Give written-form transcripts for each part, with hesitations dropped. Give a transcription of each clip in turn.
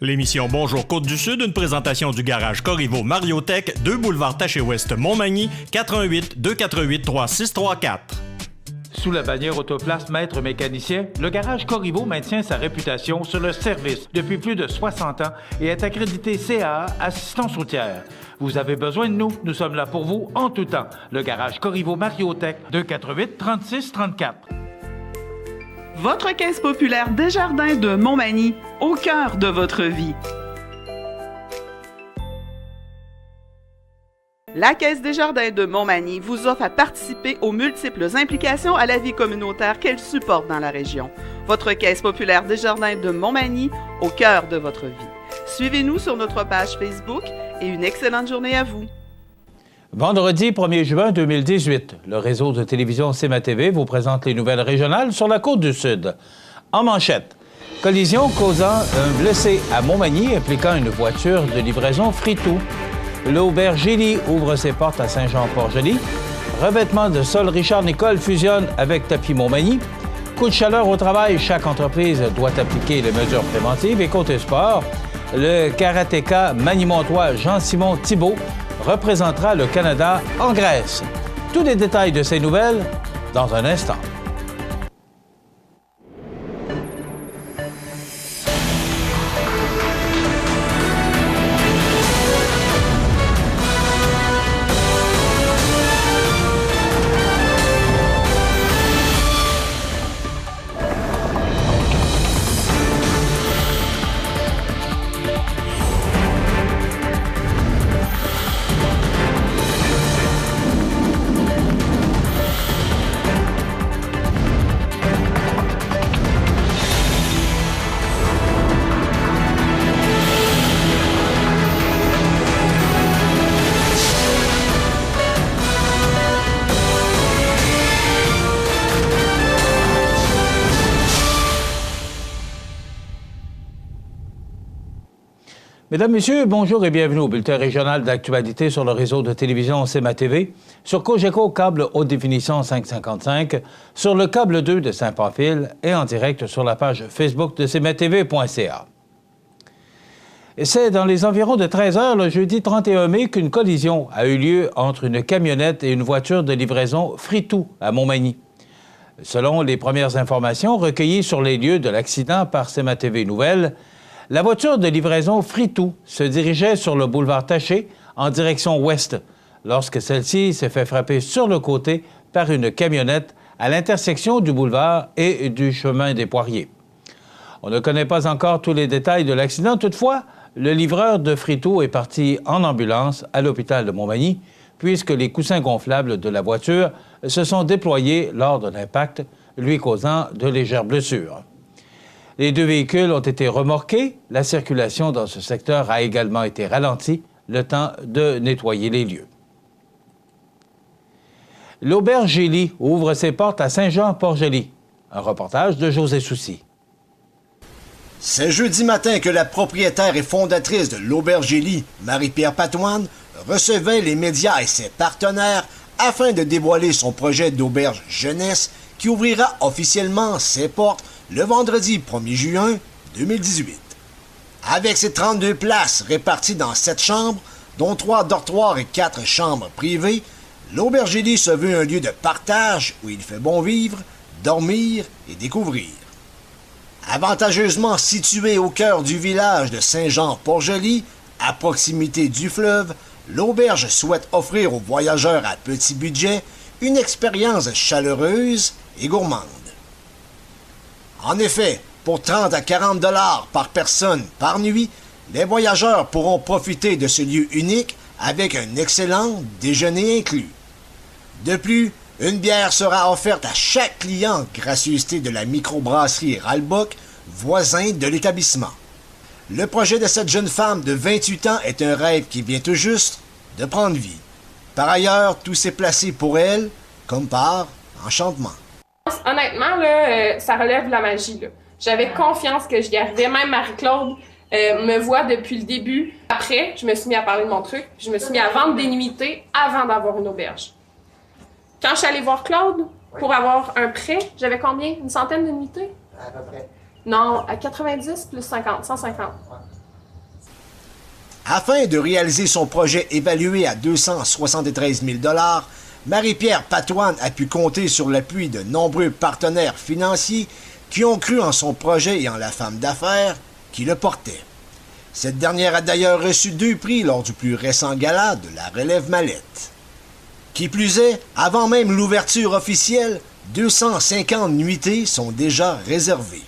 L'émission Bonjour Côte-du-Sud, une présentation du garage Corriveau Mariotech, 2 boulevard Taché-Ouest Montmagny, 418-288-3634. Sous la bannière Autoplace Maître Mécanicien, le garage Corriveau maintient sa réputation sur le service depuis plus de 60 ans et est accrédité CAA Assistance routière. Vous avez besoin de nous, nous sommes là pour vous en tout temps. Le garage Corriveau Mariotech, 288-3634. Votre caisse populaire Desjardins de Montmagny, au cœur de votre vie. La Caisse Desjardins de Montmagny vous offre à participer aux multiples implications à la vie communautaire qu'elle supporte dans la région. Votre Caisse populaire Desjardins de Montmagny, au cœur de votre vie. Suivez-nous sur notre page Facebook et une excellente journée à vous. Vendredi 1er juin 2018, le réseau de télévision CMA-TV vous présente les nouvelles régionales sur la Côte-du-Sud. En manchette, collision causant un blessé à Montmagny impliquant une voiture de livraison Fritou. L'Aubergélie ouvre ses portes à Saint-Jean-Port-Joli. Revêtement de sol Richard Nicole fusionne avec Tapis Montmagny. Coup de chaleur au travail, chaque entreprise doit appliquer les mesures préventives. Et côté sport, le karatéka manimontois Jean-Simon Thibault représentera le Canada en Grèce. Tous les détails de ces nouvelles dans un instant. Mesdames, Messieurs, bonjour et bienvenue au bulletin régional d'actualité sur le réseau de télévision CMA-TV, sur Cogeco câble haute définition 555, sur le câble 2 de Saint-Pamphile et en direct sur la page Facebook de cmatv.ca. C'est dans les environs de 13 heures le jeudi 31 mai qu'une collision a eu lieu entre une camionnette et une voiture de livraison Fritou à Montmagny. Selon les premières informations recueillies sur les lieux de l'accident par CMA-TV Nouvelles, la voiture de livraison Fritou se dirigeait sur le boulevard Taché en direction ouest lorsque celle-ci s'est fait frapper sur le côté par une camionnette à l'intersection du boulevard et du chemin des Poiriers. On ne connaît pas encore tous les détails de l'accident. Toutefois, le livreur de Fritou est parti en ambulance à l'hôpital de Montmagny puisque les coussins gonflables de la voiture se sont déployés lors de l'impact, lui causant de légères blessures. Les 2 véhicules ont été remorqués. La circulation dans ce secteur a également été ralentie, le temps de nettoyer les lieux. L'Aubergélie ouvre ses portes à Saint-Jean-Port-Joli. Un reportage de José Soucy. C'est jeudi matin que la propriétaire et fondatrice de l'Aubergélie, Marie-Pierre Patoine, recevait les médias et ses partenaires afin de dévoiler son projet d'auberge jeunesse qui ouvrira officiellement ses portes le vendredi 1er juin 2018. Avec ses 32 places réparties dans 7 chambres, dont 3 dortoirs et 4 chambres privées, l'Aubergélie se veut un lieu de partage où il fait bon vivre, dormir et découvrir. Avantageusement situé au cœur du village de Saint-Jean-Port-Joli, à proximité du fleuve, l'auberge souhaite offrir aux voyageurs à petit budget une expérience chaleureuse et gourmande. En effet, pour 30 à 40 $ par personne par nuit, les voyageurs pourront profiter de ce lieu unique avec un excellent déjeuner inclus. De plus, une bière sera offerte à chaque client, gracieuseté de la microbrasserie Ralbock, voisin de l'établissement. Le projet de cette jeune femme de 28 ans est un rêve qui vient tout juste de prendre vie. Par ailleurs, tout s'est placé pour elle, comme par enchantement. Honnêtement, là, ça relève de la magie. Là. J'avais confiance que j'y arrivais. Même Marie-Claude me voit depuis le début. Après, je me suis mis à parler de mon truc. Je me suis mis à vendre des nuitées avant d'avoir une auberge. Quand je suis allée voir Claude pour avoir un prêt, j'avais combien? Une centaine de nuitées? À peu près. Non, à 90 plus 50, 150. Afin de réaliser son projet évalué à 273 000 $, Marie-Pierre Patoine a pu compter sur l'appui de nombreux partenaires financiers qui ont cru en son projet et en la femme d'affaires qui le portait. Cette dernière a d'ailleurs reçu 2 prix lors du plus récent gala de la Relève Mallette. Qui plus est, avant même l'ouverture officielle, 250 nuitées sont déjà réservées.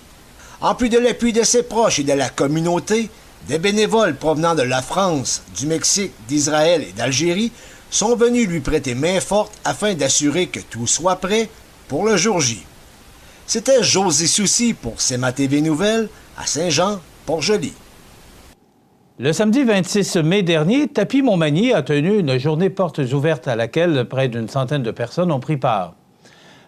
En plus de l'appui de ses proches et de la communauté, des bénévoles provenant de la France, du Mexique, d'Israël et d'Algérie sont venus lui prêter main forte afin d'assurer que tout soit prêt pour le jour J. C'était José Soucy pour CEMA TV Nouvelles à Saint-Jean-Port-Joli. Le samedi 26 mai dernier, Tapi Montmagny a tenu une journée portes ouvertes à laquelle près d'une centaine de personnes ont pris part.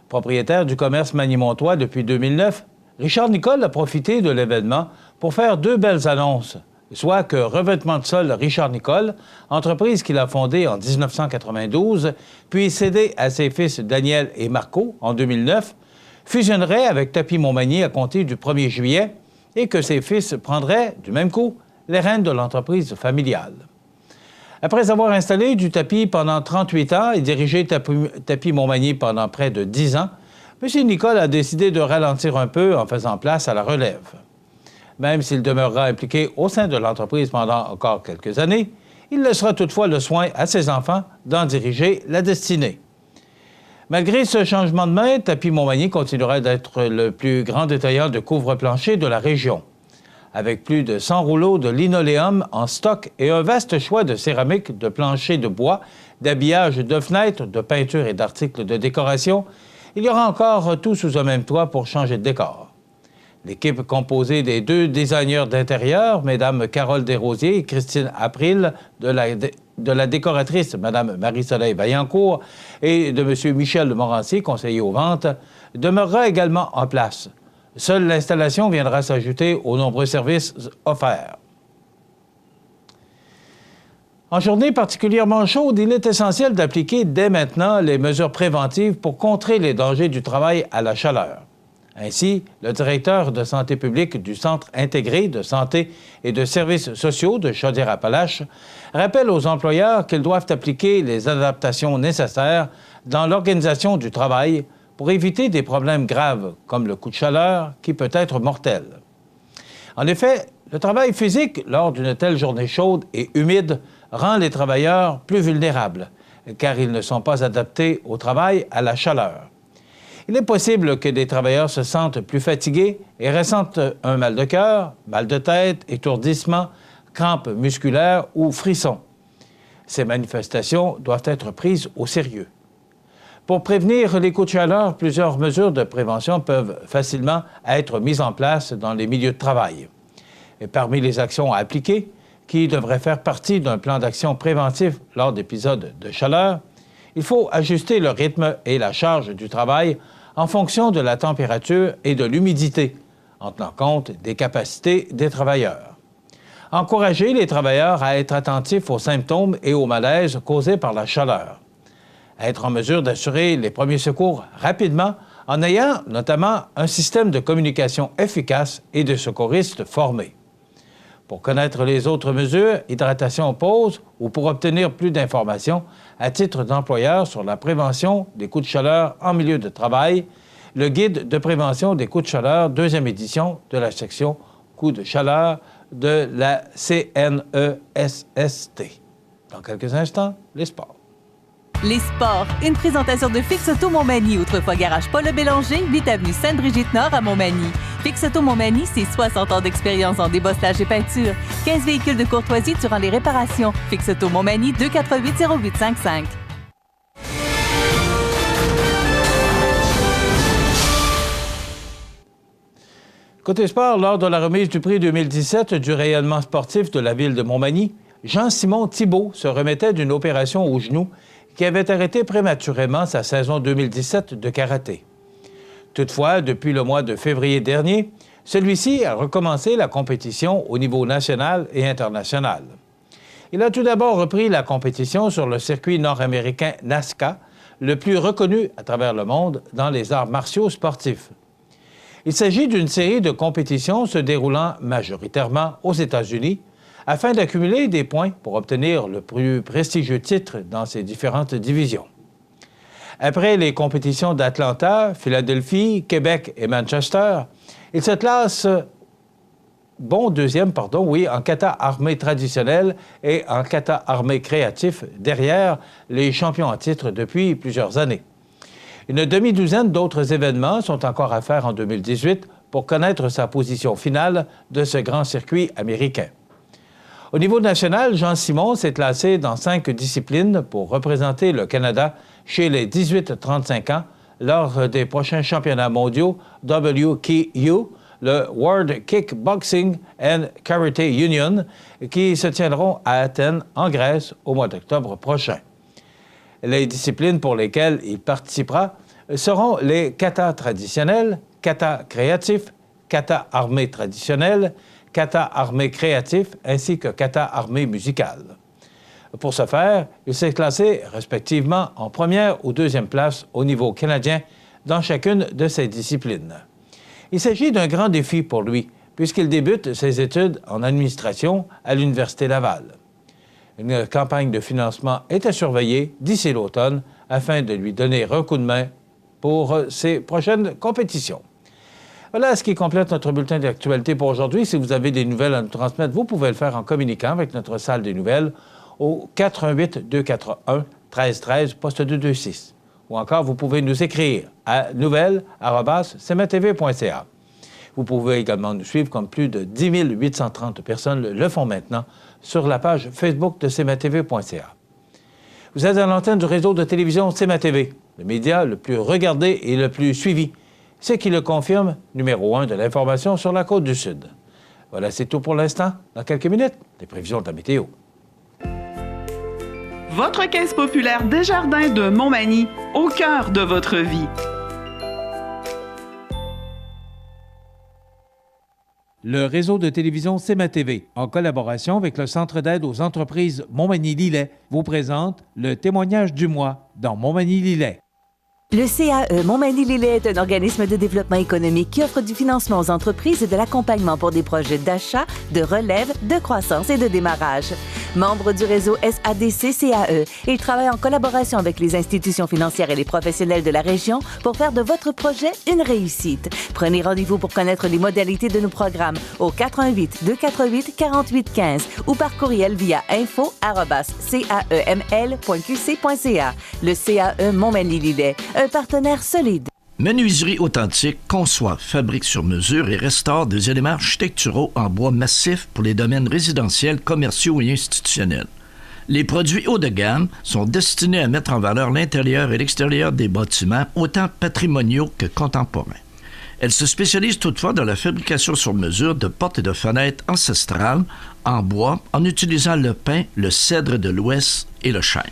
Propriétaire du commerce magny-montois depuis 2009, Richard Nicole a profité de l'événement pour faire 2 belles annonces, soit que Revêtement de sol Richard Nicole, entreprise qu'il a fondée en 1992, puis cédée à ses fils Daniel et Marco en 2009, fusionnerait avec Tapi Montmagny à compter du 1er juillet et que ses fils prendraient, du même coup, les rênes de l'entreprise familiale. Après avoir installé du tapis pendant 38 ans et dirigé Tapi Montmagny pendant près de 10 ans, M. Nicole a décidé de ralentir un peu en faisant place à la relève. Même s'il demeurera impliqué au sein de l'entreprise pendant encore quelques années, il laissera toutefois le soin à ses enfants d'en diriger la destinée. Malgré ce changement de main, Tapi Montmagny continuera d'être le plus grand détaillant de couvre-plancher de la région. Avec plus de 100 rouleaux de linoléum en stock et un vaste choix de céramique, de planchers de bois, d'habillage de fenêtres, de peintures et d'articles de décoration, il y aura encore tout sous un même toit pour changer de décor. L'équipe composée des 2 designers d'intérieur, Mesdames Carole Desrosiers et Christine April, de la décoratrice Mme Marie-Soleil Vaillancourt et de M. Michel Morancier, conseiller aux ventes, demeurera également en place. Seule l'installation viendra s'ajouter aux nombreux services offerts. En journée particulièrement chaude, il est essentiel d'appliquer dès maintenant les mesures préventives pour contrer les dangers du travail à la chaleur. Ainsi, le directeur de santé publique du Centre intégré de santé et de services sociaux de Chaudière-Appalaches rappelle aux employeurs qu'ils doivent appliquer les adaptations nécessaires dans l'organisation du travail pour éviter des problèmes graves comme le coup de chaleur qui peut être mortel. En effet, le travail physique lors d'une telle journée chaude et humide rend les travailleurs plus vulnérables car ils ne sont pas adaptés au travail à la chaleur. Il est possible que des travailleurs se sentent plus fatigués et ressentent un mal de cœur, mal de tête, étourdissement, crampes musculaires ou frissons. Ces manifestations doivent être prises au sérieux. Pour prévenir les coups de chaleur, plusieurs mesures de prévention peuvent facilement être mises en place dans les milieux de travail. Et parmi les actions à appliquer, qui devraient faire partie d'un plan d'action préventif lors d'épisodes de chaleur, il faut ajuster le rythme et la charge du travail en fonction de la température et de l'humidité, en tenant compte des capacités des travailleurs. Encourager les travailleurs à être attentifs aux symptômes et aux malaises causés par la chaleur. Être en mesure d'assurer les premiers secours rapidement en ayant notamment un système de communication efficace et de secouristes formés. Pour connaître les autres mesures, hydratation pause ou pour obtenir plus d'informations à titre d'employeur sur la prévention des coups de chaleur en milieu de travail, le guide de prévention des coups de chaleur, 2e édition de la section coups de chaleur de la CNESST. Dans quelques instants, les sports. Les sports, une présentation de Fix Auto Montmagny, autrefois garage Paul Bélanger, 8 avenue Sainte-Brigitte-Nord à Montmagny. Fix Auto Montmagny, c'est 60 ans d'expérience en débosselage et peinture. 15 véhicules de courtoisie durant les réparations. Fix Auto Montmagny, 248-0855. Côté sport, lors de la remise du prix 2017 du rayonnement sportif de la ville de Montmagny, Jean-Simon Thibault se remettait d'une opération au genou qui avait arrêté prématurément sa saison 2017 de karaté. Toutefois, depuis le mois de février dernier, celui-ci a recommencé la compétition au niveau national et international. Il a tout d'abord repris la compétition sur le circuit nord-américain NASCA, le plus reconnu à travers le monde dans les arts martiaux sportifs. Il s'agit d'une série de compétitions se déroulant majoritairement aux États-Unis, afin d'accumuler des points pour obtenir le plus prestigieux titre dans ces différentes divisions. Après les compétitions d'Atlanta, Philadelphie, Québec et Manchester, il se classe deuxième en kata armé traditionnel et en kata armé créatif derrière les champions en titre depuis plusieurs années. Une demi-douzaine d'autres événements sont encore à faire en 2018 pour connaître sa position finale de ce grand circuit américain. Au niveau national, Jean Simon s'est classé dans 5 disciplines pour représenter le Canada chez les 18-35 ans lors des prochains championnats mondiaux WKU, le World Kickboxing and Karate Union, qui se tiendront à Athènes, en Grèce, au mois d'octobre prochain. Les disciplines pour lesquelles il participera seront les kata traditionnels, kata créatif, kata armé traditionnel, kata armé créatif ainsi que kata armé musical. Pour ce faire, il s'est classé respectivement en première ou deuxième place au niveau canadien dans chacune de ces disciplines. Il s'agit d'un grand défi pour lui, puisqu'il débute ses études en administration à l'Université Laval. Une campagne de financement est à surveiller d'ici l'automne afin de lui donner un coup de main pour ses prochaines compétitions. Voilà ce qui complète notre bulletin d'actualité pour aujourd'hui. Si vous avez des nouvelles à nous transmettre, vous pouvez le faire en communiquant avec notre salle des nouvelles au 418-241-1313, poste 226. Ou encore, vous pouvez nous écrire à nouvelles@cmatv.ca. Vous pouvez également nous suivre comme plus de 10 830 personnes le font maintenant sur la page Facebook de cmatv.ca. Vous êtes à l'antenne du réseau de télévision CMA-TV, le média le plus regardé et le plus suivi, ce qui le confirme, numéro 1 de l'information sur la Côte-du-Sud. Voilà, c'est tout pour l'instant. Dans quelques minutes, les prévisions de la météo. Votre caisse populaire Desjardins de Montmagny, au cœur de votre vie. Le réseau de télévision CMA-TV, en collaboration avec le Centre d'aide aux entreprises Montmagny-Lillet, vous présente le témoignage du mois dans Montmagny-Lillet. Le CAE Montmagny-Lillet est un organisme de développement économique qui offre du financement aux entreprises et de l'accompagnement pour des projets d'achat, de relève, de croissance et de démarrage. Membre du réseau SADC-CAE, il travaille en collaboration avec les institutions financières et les professionnels de la région pour faire de votre projet une réussite. Prenez rendez-vous pour connaître les modalités de nos programmes au 418-248-4815 ou par courriel via info@caeml.qc.ca. Le CAE Montmagny-Lillet, un partenaire solide. Menuiserie Authentique conçoit, fabrique sur mesure et restaure des éléments architecturaux en bois massif pour les domaines résidentiels, commerciaux et institutionnels. Les produits haut de gamme sont destinés à mettre en valeur l'intérieur et l'extérieur des bâtiments, autant patrimoniaux que contemporains. Elle se spécialise toutefois dans la fabrication sur mesure de portes et de fenêtres ancestrales en bois en utilisant le pin, le cèdre de l'Ouest et le chêne.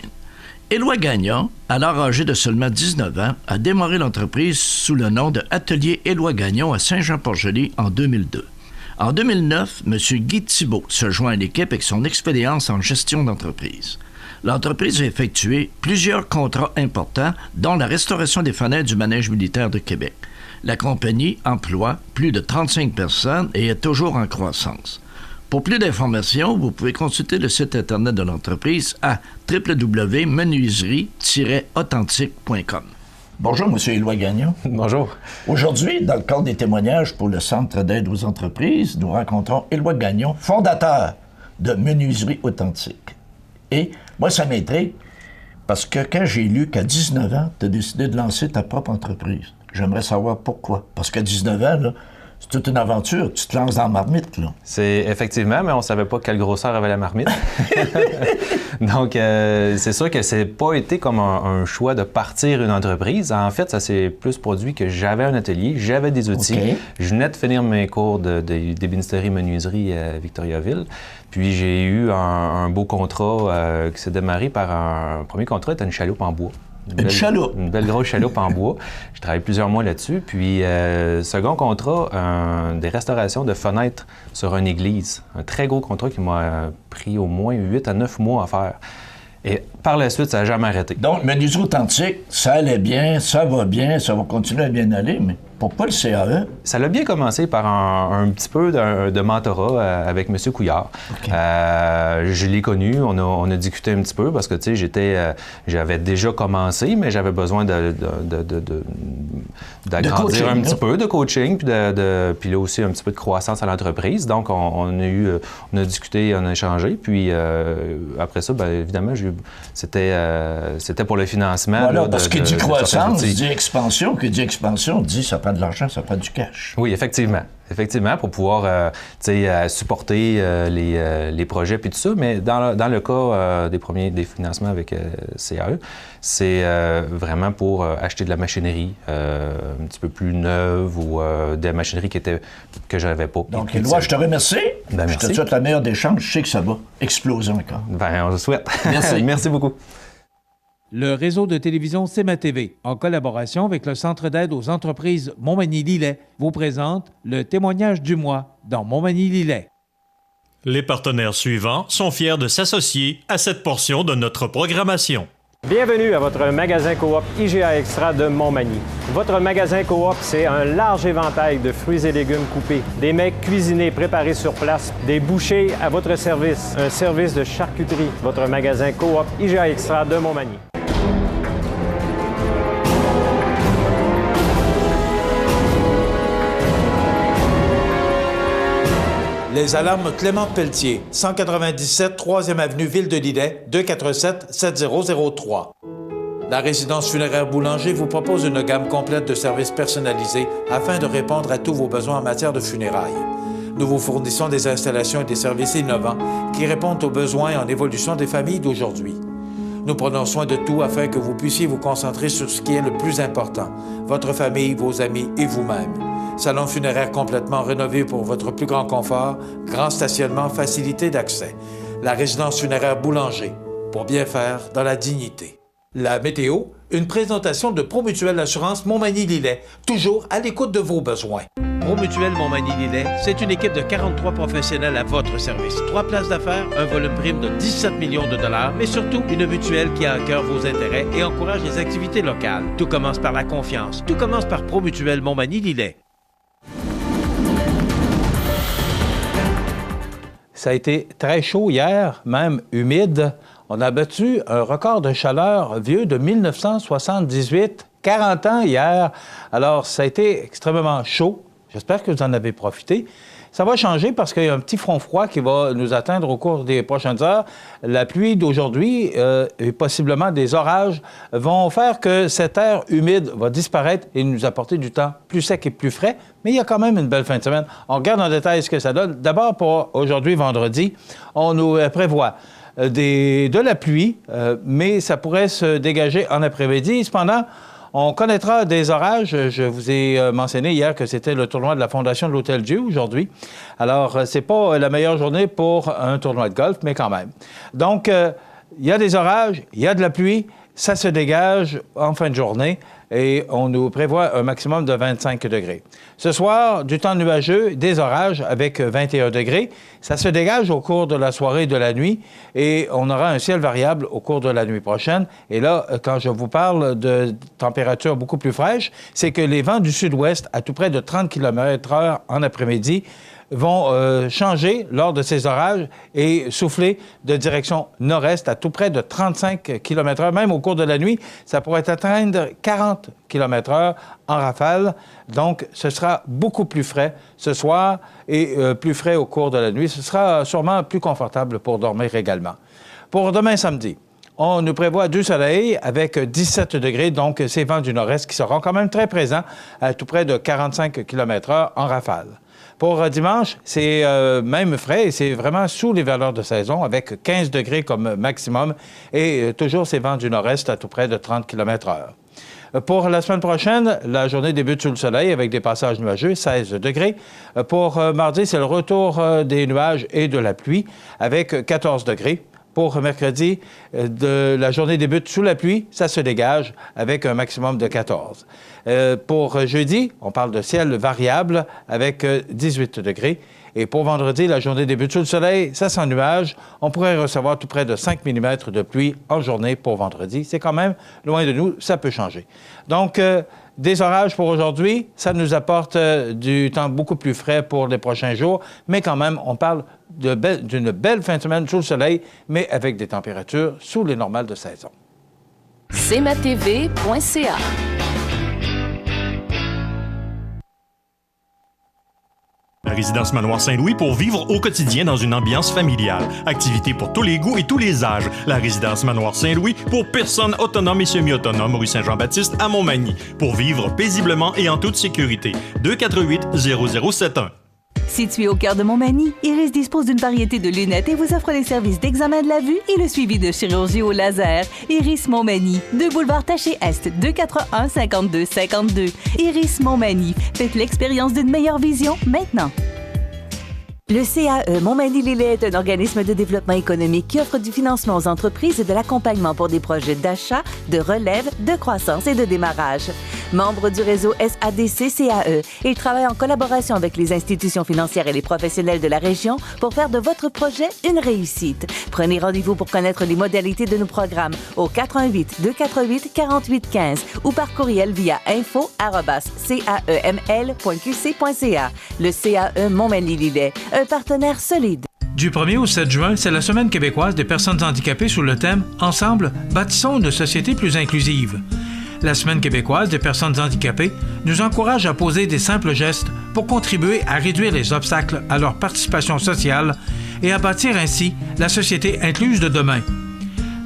Éloi Gagnon, alors âgé de seulement 19 ans, a démarré l'entreprise sous le nom de Atelier Éloi Gagnon à Saint-Jean-Port-Joli en 2002. En 2009, M. Guy Thibault se joint à l'équipe avec son expérience en gestion d'entreprise. L'entreprise a effectué plusieurs contrats importants, dont la restauration des fenêtres du Manège militaire de Québec. La compagnie emploie plus de 35 personnes et est toujours en croissance. Pour plus d'informations, vous pouvez consulter le site Internet de l'entreprise à www.menuiserie-authentique.com. Bonjour, M. Éloi Gagnon. Bonjour. Aujourd'hui, dans le cadre des témoignages pour le Centre d'aide aux entreprises, nous rencontrons Éloi Gagnon, fondateur de Menuiserie Authentique. Et moi, ça m'intrigue parce que quand j'ai lu qu'à 19 ans, tu as décidé de lancer ta propre entreprise, j'aimerais savoir pourquoi. Parce qu'à 19 ans, là, c'est toute une aventure. Tu te lances dans la marmite, là. C'est effectivement, mais on savait pas quelle grosseur avait la marmite. Donc, c'est sûr que c'est pas été comme un choix de partir une entreprise. En fait, ça s'est plus produit que j'avais un atelier, j'avais des outils. Okay. Je venais de finir mes cours d'ébénisterie-menuiserie à Victoriaville. Puis, j'ai eu un beau contrat qui s'est démarré par un premier contrat, c'était une chaloupe en bois. Une belle grosse chaloupe en bois. J'ai travaillé plusieurs mois là-dessus. Puis, second contrat, des restaurations de fenêtres sur une église. Un très gros contrat qui m'a pris au moins 8 à 9 mois à faire. Et par la suite, ça n'a jamais arrêté. Donc, Menuiserie Authentique, ça allait bien, ça va continuer à bien aller, mais Pourquoi le CAE? Ça l'a bien commencé par un petit peu de mentorat avec M. Couillard. Okay. Je l'ai connu, on a discuté un petit peu parce que, tu sais, j'avais déjà commencé, mais j'avais besoin d'agrandir un petit peu, de coaching, puis là aussi un petit peu de croissance à l'entreprise. Donc, on a discuté, on a échangé, puis après ça, bien évidemment, c'était pour le financement. Voilà, là, parce qu'il dit croissance, dit expansion, qui dit expansion, dit ça prend de l'argent, ça prend du cash. Oui, effectivement. Effectivement, pour pouvoir supporter les projets puis tout ça. Mais dans le cas des financements avec CAE, c'est vraiment pour acheter de la machinerie un petit peu plus neuve ou de la machinerie que je n'avais pas. Donc, Éloi, je te remercie. Ben, je te souhaite la meilleure des chances. Je sais que ça va exploser encore. Ben, on le souhaite. Merci. Merci beaucoup. Le réseau de télévision CMA-TV, en collaboration avec le Centre d'aide aux entreprises Montmagny-Lillet, vous présente le témoignage du mois dans Montmagny-Lillet. Les partenaires suivants sont fiers de s'associer à cette portion de notre programmation. Bienvenue à votre magasin Coop IGA Extra de Montmagny. Votre magasin Coop, c'est un large éventail de fruits et légumes coupés, des mets cuisinés préparés sur place, des bouchées à votre service, un service de charcuterie. Votre magasin Coop IGA Extra de Montmagny. Les alarmes Clément Pelletier, 197 3e avenue Ville-de-Lillet, 247-7003. La résidence funéraire Boulanger vous propose une gamme complète de services personnalisés afin de répondre à tous vos besoins en matière de funérailles. Nous vous fournissons des installations et des services innovants qui répondent aux besoins en évolution des familles d'aujourd'hui. Nous prenons soin de tout afin que vous puissiez vous concentrer sur ce qui est le plus important, votre famille, vos amis et vous-même. Salon funéraire complètement rénové pour votre plus grand confort, grand stationnement, facilité d'accès. La résidence funéraire Boulanger, pour bien faire dans la dignité. La météo, une présentation de Promutuelle Assurance Montmagny-Lillet, toujours à l'écoute de vos besoins. Promutuelle Montmagny-Lillet, c'est une équipe de 43 professionnels à votre service. 3 places d'affaires, un volume prime de 17 millions de dollars, mais surtout une mutuelle qui a à cœur vos intérêts et encourage les activités locales. Tout commence par la confiance. Tout commence par Promutuelle Montmagny-Lillet. Ça a été très chaud hier, même humide. On a battu un record de chaleur vieux de 1978, 40 ans hier. Alors, ça a été extrêmement chaud. J'espère que vous en avez profité. Ça va changer parce qu'il y a un petit front froid qui va nous atteindre au cours des prochaines heures. La pluie d'aujourd'hui et possiblement des orages vont faire que cet air humide va disparaître et nous apporter du temps plus sec et plus frais. Mais il y a quand même une belle fin de semaine. On regarde en détail ce que ça donne. D'abord, pour aujourd'hui, vendredi, on nous prévoit de la pluie, mais ça pourrait se dégager en après-midi. Cependant, on connaîtra des orages. Je vous ai mentionné hier que c'était le tournoi de la Fondation de l'Hôtel-Dieu aujourd'hui. Alors, c'est pas la meilleure journée pour un tournoi de golf, mais quand même. Donc, il y a des orages, il y a de la pluie. Ça se dégage en fin de journée et on nous prévoit un maximum de 25 degrés. Ce soir, du temps nuageux, des orages avec 21 degrés. Ça se dégage au cours de la soirée et de la nuit et on aura un ciel variable au cours de la nuit prochaine. Et là, quand je vous parle de température beaucoup plus fraîche, c'est que les vents du sud-ouest à tout près de 30 km/h en après-midi vont changer lors de ces orages et souffler de direction nord-est à tout près de 35 km/h. Même au cours de la nuit, ça pourrait atteindre 40 km/h en rafale. Donc, ce sera beaucoup plus frais ce soir et plus frais au cours de la nuit. Ce sera sûrement plus confortable pour dormir également. Pour demain samedi, on nous prévoit du soleil avec 17 degrés, donc ces vents du nord-est qui seront quand même très présents à tout près de 45 km/h en rafale. Pour dimanche, c'est même frais et c'est vraiment sous les valeurs de saison avec 15 degrés comme maximum et toujours ces vents du nord-est à tout près de 30 km/h. Pour la semaine prochaine, la journée débute sous le soleil avec des passages nuageux, 16 degrés. Pour mardi, c'est le retour des nuages et de la pluie avec 14 degrés. Pour mercredi, la journée débute sous la pluie, ça se dégage avec un maximum de 14. Pour jeudi, on parle de ciel variable avec 18 degrés. Et pour vendredi, la journée débute sous le soleil, ça sent nuage. On pourrait recevoir tout près de 5 mm de pluie en journée pour vendredi. C'est quand même loin de nous, ça peut changer. Donc, des orages pour aujourd'hui, ça nous apporte du temps beaucoup plus frais pour les prochains jours, mais quand même, on parle d'une belle fin de semaine sous le soleil, mais avec des températures sous les normales de saison. cmatv.ca. La résidence Manoir Saint-Louis pour vivre au quotidien dans une ambiance familiale. Activités pour tous les goûts et tous les âges. La résidence Manoir Saint-Louis pour personnes autonomes et semi-autonomes, rue Saint-Jean-Baptiste à Montmagny. Pour vivre paisiblement et en toute sécurité. 248-0071. Situé au cœur de Montmagny, Iris dispose d'une variété de lunettes et vous offre les services d'examen de la vue et le suivi de chirurgie au laser. Iris Montmagny, 2 boulevard Taché-Est, 241-5252. Iris Montmagny, faites l'expérience d'une meilleure vision maintenant. Le CAE Montmagny-Lillet est un organisme de développement économique qui offre du financement aux entreprises et de l'accompagnement pour des projets d'achat, de relève, de croissance et de démarrage. Membre du réseau SADC-CAE, il travaille en collaboration avec les institutions financières et les professionnels de la région pour faire de votre projet une réussite. Prenez rendez-vous pour connaître les modalités de nos programmes au 418-248-4815 ou par courriel via info@caeml.qc.ca. Le CAE Montmagny-Lillet, un partenaire solide. Du 1er au 7 juin, c'est la Semaine québécoise des personnes handicapées sous le thème « Ensemble, bâtissons une société plus inclusive ». La Semaine québécoise des personnes handicapées nous encourage à poser des simples gestes pour contribuer à réduire les obstacles à leur participation sociale et à bâtir ainsi la société incluse de demain.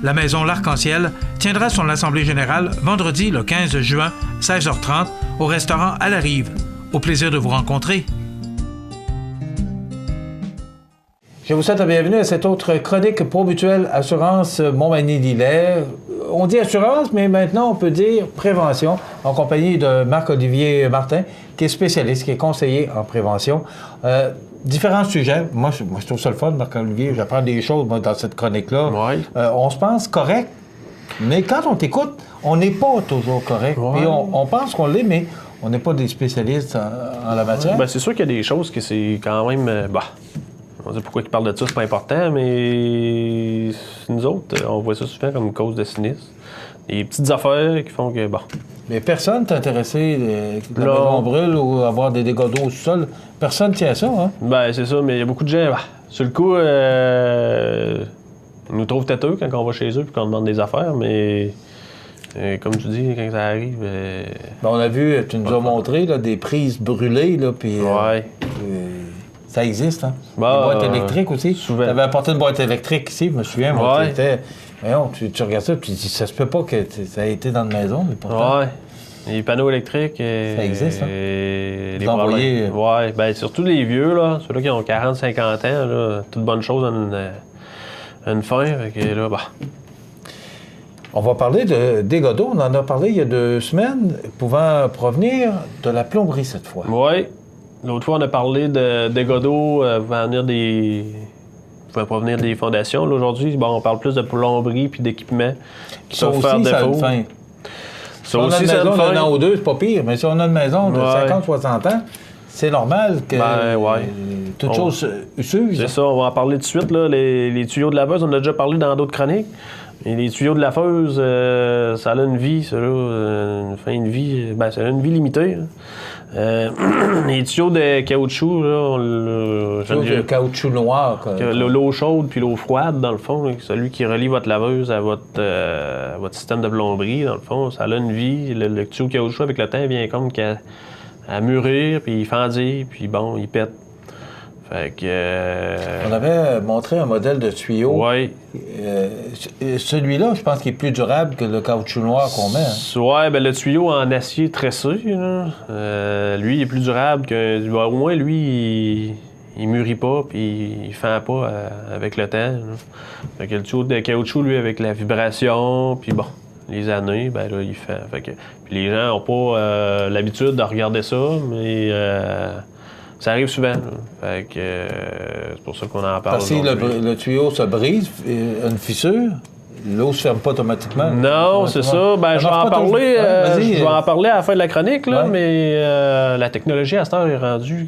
La Maison L'Arc-en-Ciel tiendra son Assemblée générale vendredi le 15 juin, 16h30, au restaurant à la Rive. Au plaisir de vous rencontrer. Je vous souhaite la bienvenue à cette autre chronique Promutuelle Assurance Montmagny-Lillet. On dit assurance, mais maintenant on peut dire prévention, en compagnie de Marc-Olivier Martin, qui est spécialiste, qui est conseiller en prévention. Différents sujets. Moi, je trouve ça le fun, Marc-Olivier. J'apprends des choses, moi, dans cette chronique-là. Ouais. On se pense correct, mais quand on t'écoute, on n'est pas toujours correct. Ouais. Et on pense qu'on l'est, mais on n'est pas des spécialistes en la matière. Ben, c'est sûr qu'il y a des choses que c'est quand même... on sait pourquoi ils parlent de ça, c'est pas important, mais nous autres, on voit ça souvent comme cause de sinistre. Des petites affaires qui font que, Mais personne n'est intéressé que la maison brûle ou avoir des dégâts d'eau au sol. Personne tient à ça, hein? Ben, c'est ça, mais il y a beaucoup de gens, sur le coup, ils nous trouvent têteux quand on va chez eux et qu'on demande des affaires, mais comme tu dis, quand ça arrive... on a vu, tu nous as montré là, des prises brûlées, là, puis... ça existe, hein? Des boîtes électriques aussi. Tu avais apporté une boîte électrique ici, je me souviens. Moi, tu regardes ça, puis tu dis, ça se peut pas que ça ait été dans la maison, mais pourtant... Ouais. Les panneaux électriques... ça existe, hein? Les envoyés... Ouais, ben surtout les vieux, là, ceux-là qui ont 40-50 ans, là, toute bonne chose a une fin, fait que là, On va parler de dégâts d'eau. On en a parlé il y a 2 semaines, pouvant provenir de la plomberie cette fois. Oui. L'autre fois, on a parlé de dégâts d'eau pouvait provenir des fondations. Là, aujourd'hui, on parle plus de plomberie puis d'équipements qui ça peuvent aussi, faire défaut. Ça a une fin. Si on a une maison d'un an ou deux, c'est pas pire, mais si on a une maison de 50-60 ans, c'est normal que toute chose s'use. C'est ça, on va en parler tout de suite. Là. Les tuyaux de laveuse, on en a déjà parlé dans d'autres chroniques. Et les tuyaux de laveuse, ça a une vie, ça, une fin de vie, ça a une vie limitée. Les tuyaux de caoutchouc, de caoutchouc noir. L'eau chaude puis l'eau froide, dans le fond, là, celui qui relie votre laveuse à votre système de plomberie, dans le fond, ça a une vie. Le tuyau de caoutchouc, avec le temps, il vient comme à mûrir, puis il fendit, puis il pète. Fait que... On avait montré un modèle de tuyau. Oui. Celui-là, je pense qu'il est plus durable que le caoutchouc noir qu'on met. Hein. Oui, le tuyau en acier tressé, là, lui, il est plus durable que... au moins, lui, il mûrit pas, puis il fend pas avec le temps. Là. Fait que le tuyau de caoutchouc, lui, avec la vibration, puis les années, là, il fend. Fait que... Puis les gens n'ont pas l'habitude de regarder ça, mais... ça arrive souvent. Fait que c'est pour ça qu'on en parle. Parce que si le tuyau se brise, une fissure, l'eau ne se ferme pas automatiquement. Non, c'est ça. Je vais en parler à la fin de la chronique, là, mais la technologie à cette heure est rendue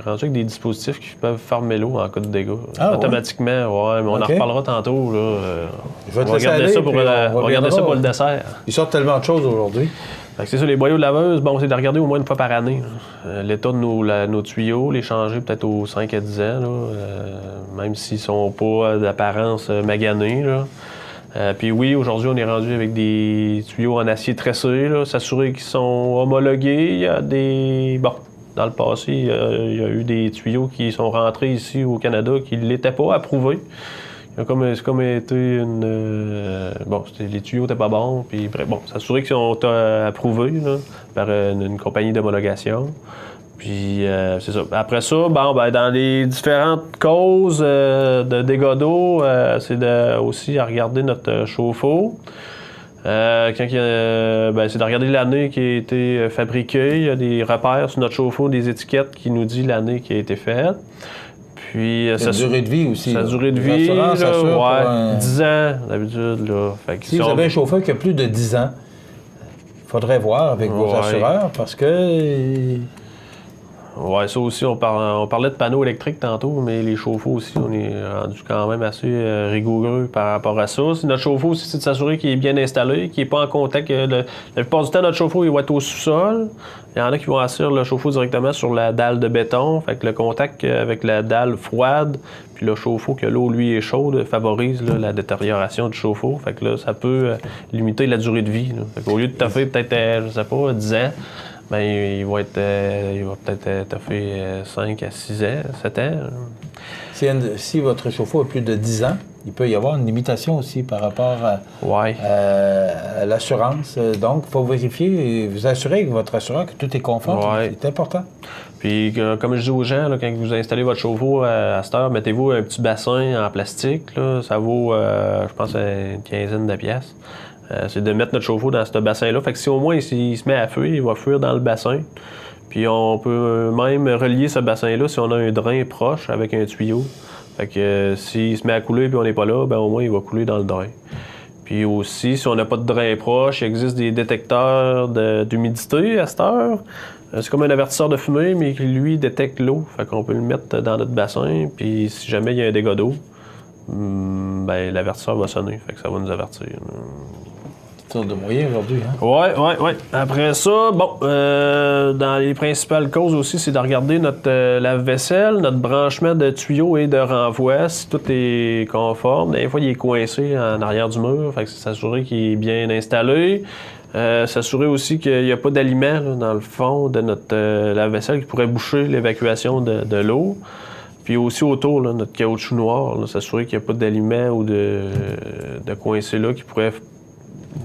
rendu avec des dispositifs qui peuvent fermer l'eau en cas de dégâts. Ah, automatiquement, ouais, mais on en reparlera tantôt. Là. Je vais te on va regarder ça pour le dessert. Ils sortent tellement de choses aujourd'hui. C'est ça, les boyaux de laveuse, bon, c'est de regarder au moins une fois par année. L'état de nos tuyaux, les changer peut-être aux 5 à 10 ans, là, même s'ils sont pas d'apparence maganés. Puis oui, aujourd'hui, on est rendu avec des tuyaux en acier tressé, s'assurer qu'ils sont homologués. Il y a des... Bon, dans le passé, il y a eu des tuyaux qui sont rentrés ici au Canada qui ne l'étaient pas approuvés. C'est comme été une... les tuyaux n'étaient pas bons, puis bon, s'assurer qu'ils sont approuvés là, par une compagnie d'homologation. Puis c'est ça. Après ça, dans les différentes causes de dégâts d'eau, c'est aussi à regarder notre chauffe-eau. C'est de regarder l'année qui a été fabriquée. Il y a des repères sur notre chauffe-eau, des étiquettes qui nous disent l'année qui a été faite. Puis, sa durée de vie aussi. Sa durée de vie, 10 ans d'habitude. Si vous avez un chauffeur qui a plus de 10 ans, il faudrait voir avec vos assureurs parce que... Oui, ça aussi, on parlait de panneaux électriques tantôt, mais les chauffe-eau aussi, on est rendu quand même assez rigoureux par rapport à ça. Notre chauffe-eau aussi, c'est de s'assurer qu'il est bien installé, qu'il n'est pas en contact. La plupart du temps, notre chauffe-eau, il va être au sous-sol. Il y en a qui vont assurer le chauffe-eau directement sur la dalle de béton. Fait que le contact avec la dalle froide, puis le chauffe-eau, que l'eau, lui, est chaude, favorise la détérioration du chauffe-eau. Fait que là, ça peut limiter la durée de vie. Au lieu de toffer peut-être, je sais pas, 10 ans, il va peut-être toffer 5 à 6 ans, 7 ans. Si votre chauffe-eau a plus de 10 ans, il peut y avoir une limitation aussi par rapport à l'assurance. Donc, il faut vérifier et vous assurer avec votre assureur que tout est conforme. C'est important. Puis, comme je dis aux gens, là, quand vous installez votre chauffe-eau à cette heure, mettez-vous un petit bassin en plastique. Là, ça vaut, je pense, une quinzaine de piastres. C'est de mettre notre chauffe-eau dans ce bassin-là. Fait que si au moins il se met à fuir, il va fuir dans le bassin. Puis on peut même relier ce bassin-là si on a un drain proche avec un tuyau. Fait que s'il se met à couler puis on n'est pas là, au moins il va couler dans le drain. Puis aussi, si on n'a pas de drain proche, il existe des détecteurs d'humidité à cette heure. C'est comme un avertisseur de fumée, mais qui lui détecte l'eau. Fait qu'on peut le mettre dans notre bassin. Puis si jamais il y a un dégât d'eau, l'avertisseur va sonner. Fait que ça va nous avertir. De moyens aujourd'hui. Hein? Oui. Après ça, dans les principales causes aussi, c'est de regarder notre lave-vaisselle, notre branchement de tuyaux et de renvoi, si tout est conforme. Des fois, il est coincé en arrière du mur, fait que c'est s'assurer qu'il est bien installé. S'assurer aussi qu'il n'y a pas d'aliments dans le fond de notre lave-vaisselle qui pourrait boucher l'évacuation de l'eau. Puis aussi autour, notre caoutchouc noir, s'assurer qu'il n'y a pas d'aliments ou de coincé là qui pourrait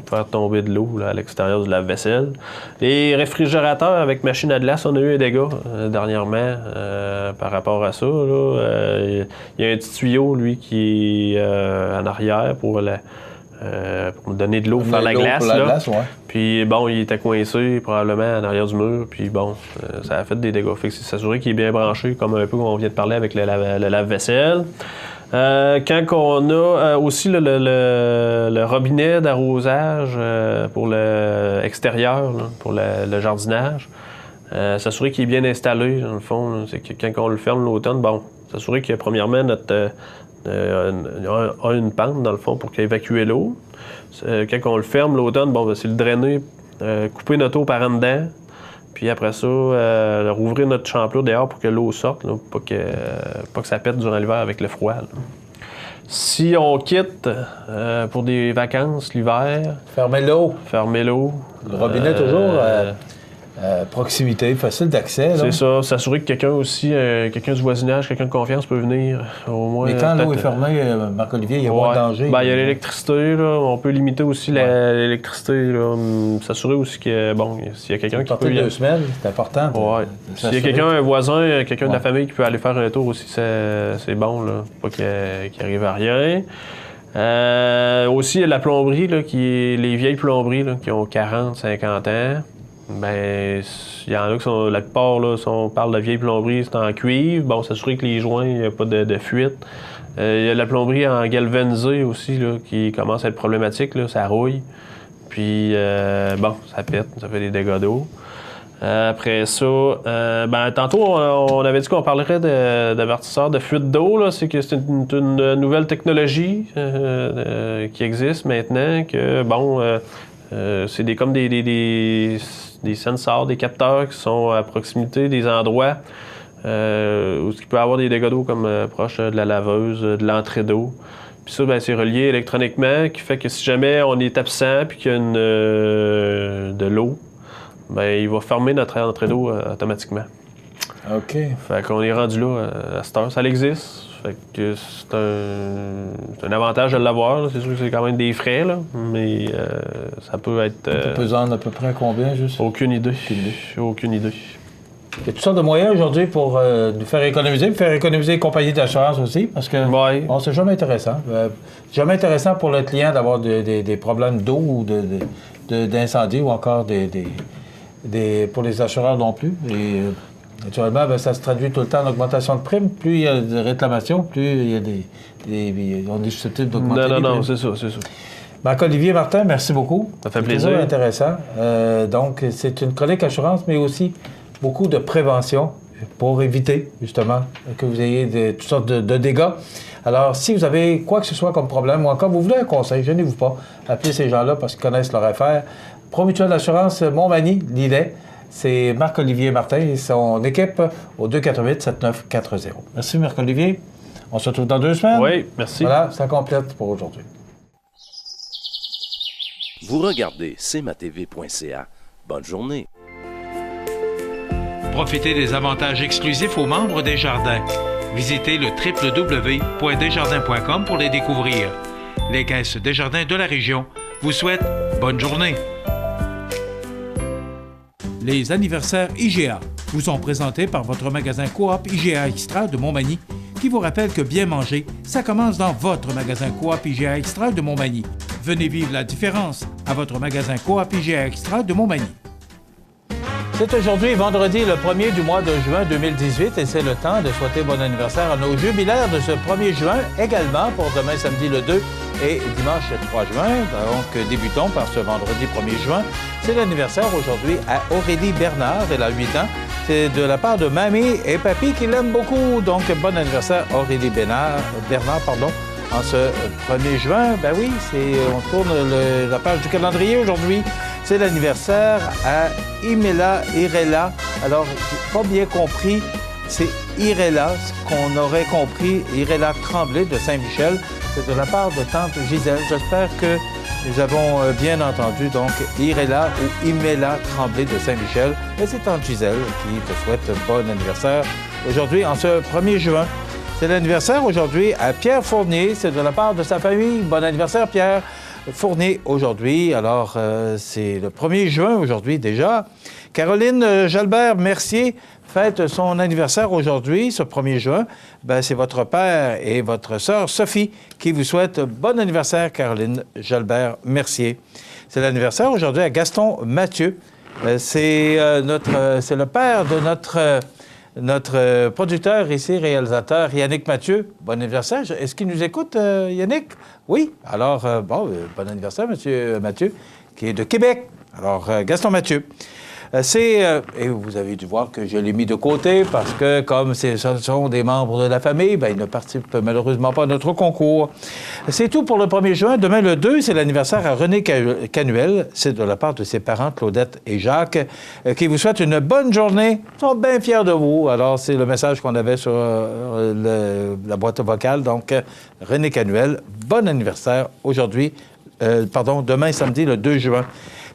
faire tomber de l'eau à l'extérieur du lave-vaisselle. Les réfrigérateurs avec machine à glace, on a eu un dégât dernièrement par rapport à ça. Il y a un petit tuyau, lui, qui est en arrière pour nous donner de l'eau pour faire la glace. Puis il était coincé probablement en arrière du mur. Puis ça a fait des dégâts. Fait que c'est s'assurer qu'il est bien branché, comme un peu comme on vient de parler avec le lave-vaisselle. Quand on a aussi le robinet d'arrosage pour l'extérieur, pour le jardinage, s'assurer qu'il est bien installé, dans le fond. C'est que quand on le ferme l'automne, s'assurer que premièrement, il a une pente, dans le fond, pour évacuer l'eau. Quand on le ferme l'automne, c'est le drainer, couper notre eau par en dedans. Puis après ça, rouvrir notre champlure dehors pour que l'eau sorte, pas que ça pète durant l'hiver avec le froid. Si on quitte pour des vacances l'hiver... Fermer l'eau. Le robinet toujours proximité, facile d'accès. C'est ça. S'assurer que quelqu'un aussi, quelqu'un du voisinage, quelqu'un de confiance peut venir au moins... Mais quand l'eau est fermée, Marc-Olivier, il y a moins de danger. Il y a l'électricité. On peut limiter aussi l'électricité. S'assurer aussi que, s'il y a quelqu'un qui peut... 2 semaines, c'est important. S'il y a quelqu'un, un voisin, quelqu'un de la famille qui peut aller faire un tour aussi, c'est bon, pas qu'il arrive à rien. Aussi, il y a la plomberie, les vieilles plomberies qui ont 40, 50 ans. Il y en a qui sont, la plupart, on parle de vieille plomberie, c'est en cuivre. S'assurer que les joints, il n'y a pas de fuite. Il y a la plomberie en galvanisé aussi, qui commence à être problématique, ça rouille. Puis, ça pète, ça fait des dégâts d'eau. Après ça, tantôt, on avait dit qu'on parlerait d'avertisseurs de fuite d'eau. Là. C'est que c'est une nouvelle technologie qui existe maintenant. Que c'est comme des sensors, des capteurs qui sont à proximité des endroits où il peut y avoir des dégâts d'eau comme proche de la laveuse, de l'entrée d'eau. Puis ça, c'est relié électroniquement, qui fait que si jamais on est absent puis qu'il y a de l'eau, il va fermer notre entrée d'eau automatiquement. OK. Fait qu'on est rendu là à cette heure. Ça existe. Fait que c'est un avantage de l'avoir. Là. C'est sûr que c'est quand même des frais, là, mais ça peut être... Ça peut peser à peu près à combien, juste? Aucune idée. Aucune idée. Il y a toutes sortes de moyens aujourd'hui pour nous faire économiser les compagnies d'assurance aussi, parce que c'est jamais intéressant. Jamais intéressant pour le client d'avoir des problèmes d'eau ou d'incendie ou encore pour les assureurs non plus. Et naturellement, ça se traduit tout le temps en augmentation de primes. Plus il y a de réclamations, plus il y a on est susceptible d'augmenter les primes. Non, c'est ça. Marc-Olivier Martin, merci beaucoup. Ça fait plaisir. C'est intéressant. Donc, c'est une chronique assurance, mais aussi beaucoup de prévention pour éviter, justement, que vous ayez toutes sortes de dégâts. Alors, si vous avez quoi que ce soit comme problème ou encore vous voulez un conseil, gênez-vous pas. Appelez ces gens-là parce qu'ils connaissent leur affaire. Promutuelle d'assurance Montmagny, Lillet, c'est Marc-Olivier Martin et son équipe au 248-7940. Merci, Marc-Olivier. On se retrouve dans 2 semaines. Oui, merci. Voilà, ça complète pour aujourd'hui. Vous regardez cmatv.ca. Bonne journée. Profitez des avantages exclusifs aux membres des Jardins. Visitez le www.desjardins.com pour les découvrir. Les caisses Desjardins de la région vous souhaitent bonne journée. Les anniversaires IGA vous sont présentés par votre magasin Coop IGA Extra de Montmagny, qui vous rappelle que bien manger, ça commence dans votre magasin Coop IGA Extra de Montmagny. Venez vivre la différence à votre magasin Coop IGA Extra de Montmagny. C'est aujourd'hui, vendredi, le 1er du mois de juin 2018, et c'est le temps de souhaiter bon anniversaire à nos jubilaires de ce 1er juin, également pour demain, samedi le 2 et dimanche le 3 juin. Donc, débutons par ce vendredi 1er juin. C'est l'anniversaire aujourd'hui à Aurélie Bernard, elle a 8 ans. C'est de la part de mamie et papy qui l'aiment beaucoup. Donc, bon anniversaire Aurélie Bernard, en ce 1er juin. Ben oui, on tourne la page du calendrier aujourd'hui. C'est l'anniversaire à Irela. Alors, j'ai pas bien compris, c'est Irela, ce qu'on aurait compris, Irela Tremblay de Saint-Michel. C'est de la part de tante Gisèle. J'espère que nous avons bien entendu, donc, Irela ou Imela Tremblay de Saint-Michel. Et c'est tante Gisèle qui te souhaite bon anniversaire aujourd'hui, en ce 1er juin. C'est l'anniversaire aujourd'hui à Pierre Fournier. C'est de la part de sa famille. Bon anniversaire, Pierre Fournier, aujourd'hui. Alors, c'est le 1er juin aujourd'hui déjà. Caroline Jalbert-Mercier fête son anniversaire aujourd'hui, ce 1er juin. C'est votre père et votre sœur Sophie qui vous souhaitent bon anniversaire, Caroline Jalbert-Mercier. C'est l'anniversaire aujourd'hui à Gaston Mathieu. C'est le père de notre producteur ici, réalisateur, Yannick Mathieu. Bon anniversaire. Est-ce qu'il nous écoute, Yannick? Oui. Alors, bon anniversaire, M. Mathieu, qui est de Québec. Alors, Gaston Mathieu. Et vous avez dû voir que je l'ai mis de côté parce que, comme ce sont des membres de la famille, ils ne participent malheureusement pas à notre concours. C'est tout pour le 1er juin. Demain, le 2, c'est l'anniversaire à René Canuel. C'est de la part de ses parents, Claudette et Jacques, qui vous souhaitent une bonne journée. Ils sont bien fiers de vous. Alors, c'est le message qu'on avait sur la boîte vocale. Donc, René Canuel, bon anniversaire aujourd'hui. Demain, samedi, le 2 juin.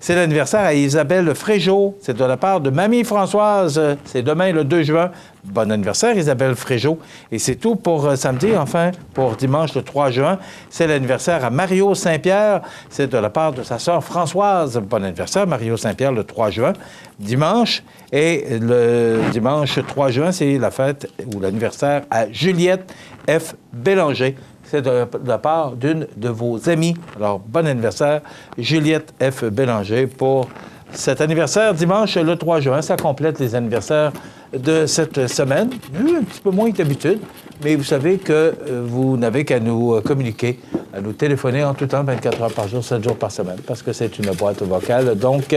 C'est l'anniversaire à Isabelle Fréjot. C'est de la part de Mamie Françoise. C'est demain, le 2 juin. Bon anniversaire, Isabelle Fréjot. Et c'est tout pour samedi. Enfin, pour dimanche, le 3 juin, c'est l'anniversaire à Mario Saint-Pierre. C'est de la part de sa sœur Françoise. Bon anniversaire, Mario Saint-Pierre, le 3 juin. Dimanche. Et le dimanche 3 juin, c'est la fête ou l'anniversaire à Juliette F. Bélanger. C'est de la part d'une de vos amies. Alors, bon anniversaire, Juliette F. Bélanger, pour cet anniversaire dimanche le 3 juin. Ça complète les anniversaires de cette semaine. Un petit peu moins que d'habitude, mais vous savez que vous n'avez qu'à nous communiquer, à nous téléphoner en tout temps, 24 heures par jour, 7 jours par semaine, parce que c'est une boîte vocale. Donc,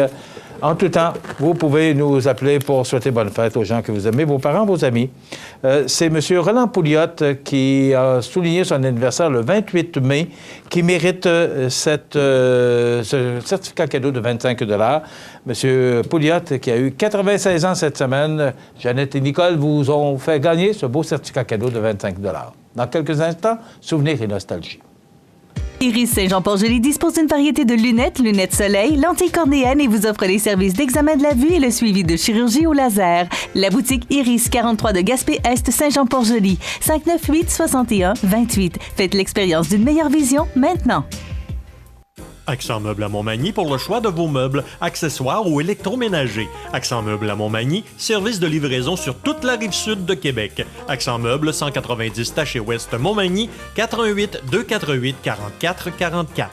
En tout temps, vous pouvez nous appeler pour souhaiter bonne fête aux gens que vous aimez, vos parents, vos amis. C'est M. Roland Pouliot qui a souligné son anniversaire le 28 mai, qui mérite ce certificat cadeau de 25 $. M. Pouliot, qui a eu 96 ans cette semaine, Jeannette et Nicole vous ont fait gagner ce beau certificat cadeau de 25 $. Dans quelques instants, souvenirs et nostalgie. Iris Saint-Jean-Port-Joli dispose d'une variété de lunettes soleil, lentilles cornéennes et vous offre les services d'examen de la vue et le suivi de chirurgie au laser. La boutique Iris 43 de Gaspé-Est Saint-Jean-Port-Joli, 598-61-28. Faites l'expérience d'une meilleure vision maintenant. Accent Meubles à Montmagny pour le choix de vos meubles, accessoires ou électroménagers. Accent Meubles à Montmagny, service de livraison sur toute la rive sud de Québec. Accent Meubles, 190 Taché Ouest Montmagny, 418 248 44 44.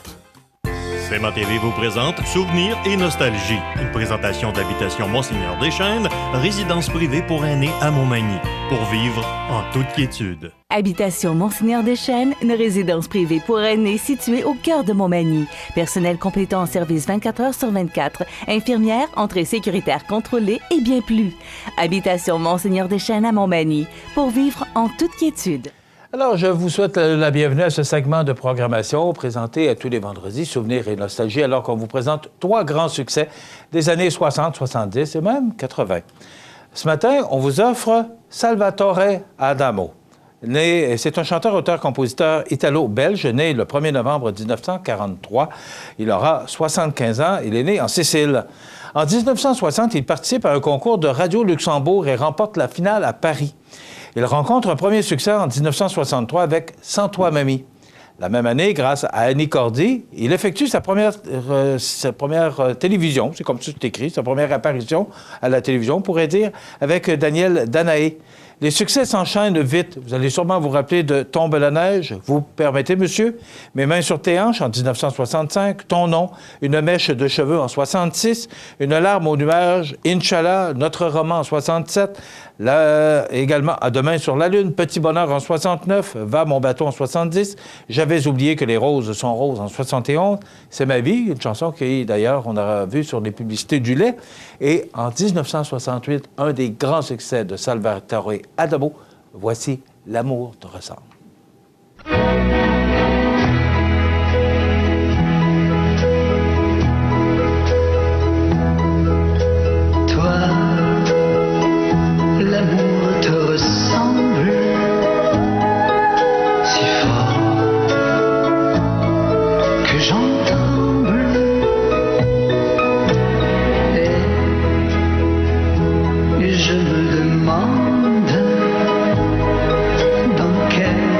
CMA TV vous présente Souvenirs et Nostalgie, une présentation d'Habitation Monseigneur Deschênes, résidence privée pour aînés à Montmagny, pour vivre en toute quiétude. Habitation Monseigneur Deschênes, une résidence privée pour aînés située au cœur de Montmagny. Personnel complétant en service 24 heures sur 24, infirmière, entrée sécuritaire contrôlée et bien plus. Habitation Monseigneur Deschênes à Montmagny, pour vivre en toute quiétude. Alors, je vous souhaite la bienvenue à ce segment de programmation présenté à tous les vendredis, Souvenirs et Nostalgie, alors qu'on vous présente 3 grands succès des années 60, 70 et même 80. Ce matin, on vous offre Salvatore Adamo. C'est un chanteur, auteur, compositeur italo-belge, né le 1er novembre 1943. Il aura 75 ans. Il est né en Sicile. En 1960, il participe à un concours de Radio Luxembourg et remporte la finale à Paris. Il rencontre un premier succès en 1963 avec « Sans toi, mamie ». La même année, grâce à Annie Cordy, il effectue sa première télévision, c'est comme ça que c'est écrit, sa première apparition à la télévision, on pourrait dire, avec Daniel Danaé. Les succès s'enchaînent vite. Vous allez sûrement vous rappeler de « Tombe la neige », vous permettez, monsieur, « Mes mains sur tes hanches » en 1965, « Ton nom »,« Une mèche de cheveux » en 66, « Une larme au nuage »,« Inch'Allah », Notre roman en 67, également « À demain sur la lune »,« Petit bonheur » en 69, « Va mon bateau » en 70, « J'avais oublié que les roses sont roses » en 71, « C'est ma vie », une chanson qui, d'ailleurs, on aura vu sur les publicités du lait. Et en 1968, un des grands succès de Salvatore Adamo, voici « L'amour te ressemble ». Toi, l'amour te ressemble si fort que j'en tremble. Et je me demande dans quel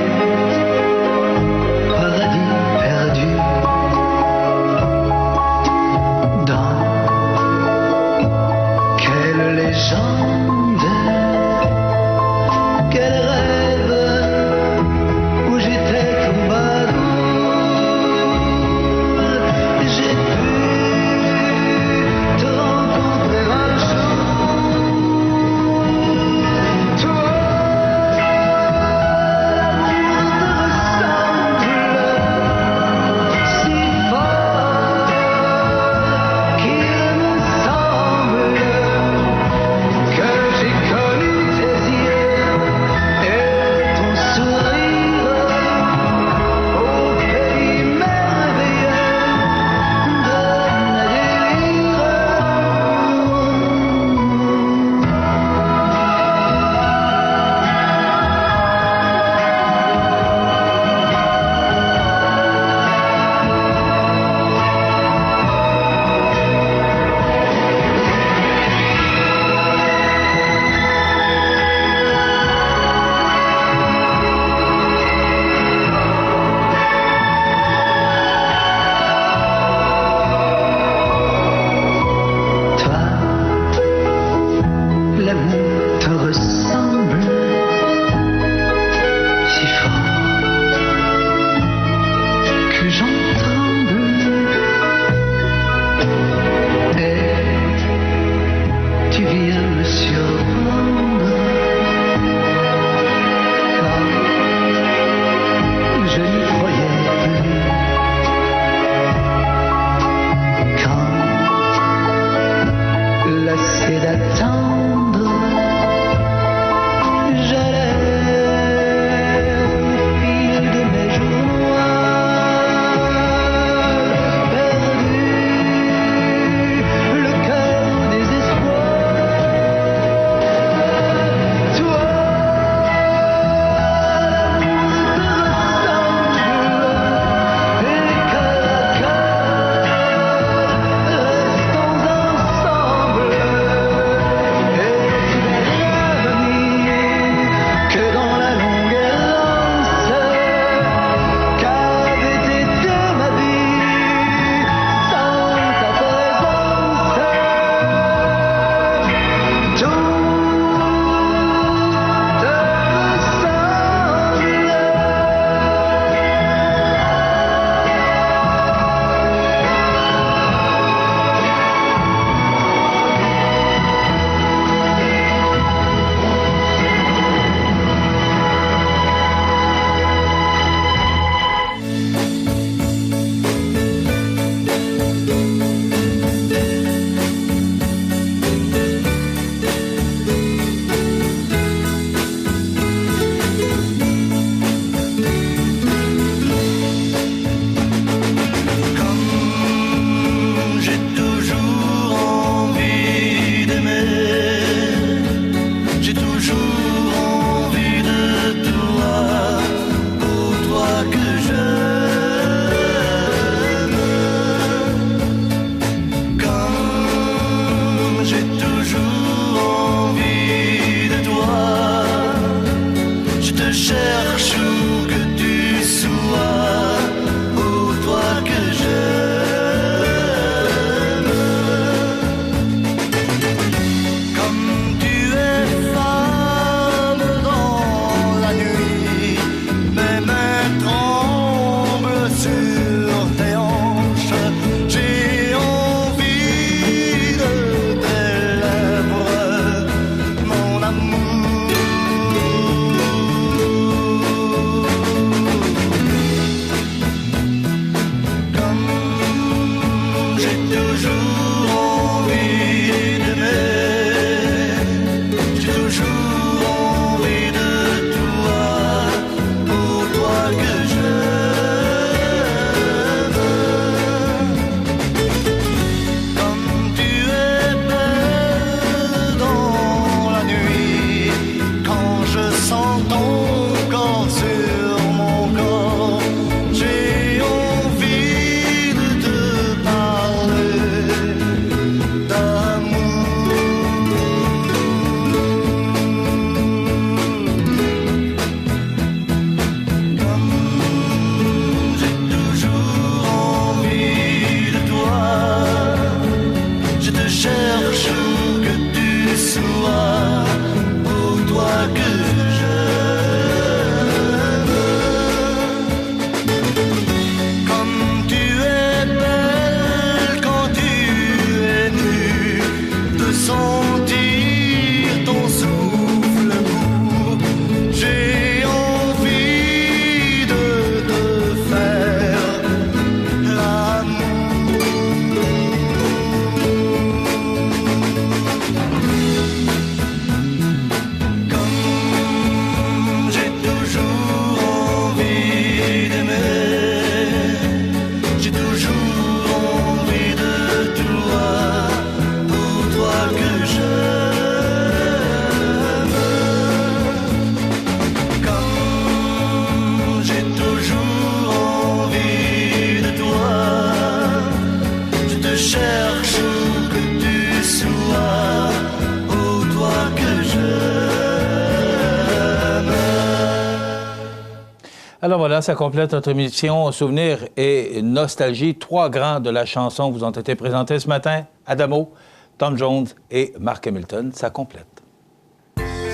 Alors voilà, ça complète notre émission Souvenirs et Nostalgie. 3 grands de la chanson vous ont été présentés ce matin. Adamo, Tom Jones et Mark Hamilton. Ça complète.